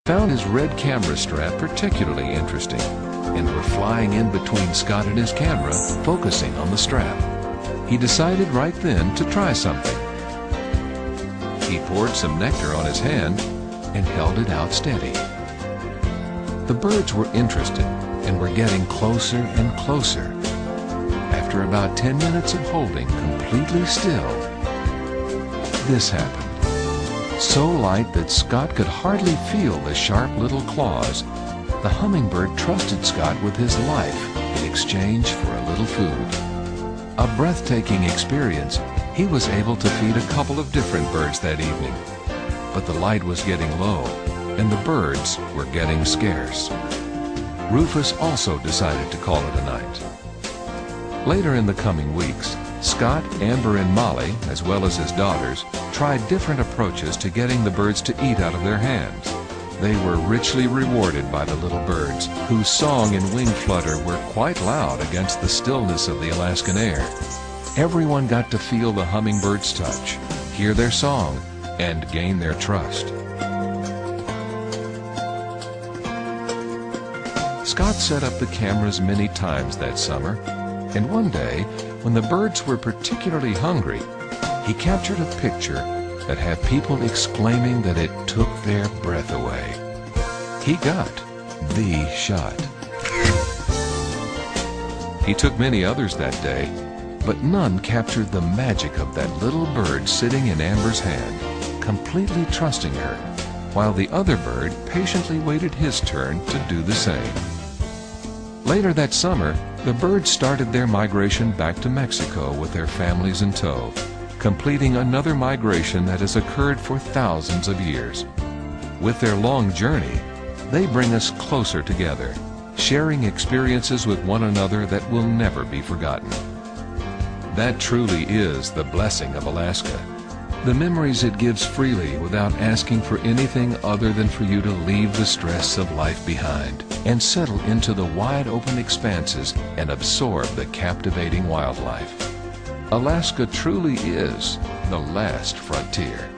found his red camera strap particularly interesting and were flying in between Scott and his camera, focusing on the strap. He decided right then to try something. He poured some nectar on his hand and held it out steady. The birds were interested and were getting closer and closer. After about 10 minutes of holding completely still, this happened. So light that Scott could hardly feel the sharp little claws, the hummingbird trusted Scott with his life in exchange for a little food. A breathtaking experience, he was able to feed a couple of different birds that evening. But the light was getting low, and the birds were getting scarce. Rufus also decided to call it a night. Later in the coming weeks, Scott, Amber, and Molly, as well as his daughters, tried different approaches to getting the birds to eat out of their hands. They were richly rewarded by the little birds, whose song and wing flutter were quite loud against the stillness of the Alaskan air. Everyone got to feel the hummingbird's touch, hear their song, and gain their trust. Scott set up the cameras many times that summer, and one day, when the birds were particularly hungry, he captured a picture that had people exclaiming that it took their breath away. He got the shot. He took many others that day, but none captured the magic of that little bird sitting in Amber's hand, completely trusting her, while the other bird patiently waited his turn to do the same. Later that summer, the birds started their migration back to Mexico with their families in tow, completing another migration that has occurred for thousands of years. With their long journey, they bring us closer together, sharing experiences with one another that will never be forgotten. That truly is the blessing of Alaska. The memories it gives freely without asking for anything other than for you to leave the stress of life behind and settle into the wide open expanses and absorb the captivating wildlife. Alaska truly is the last frontier.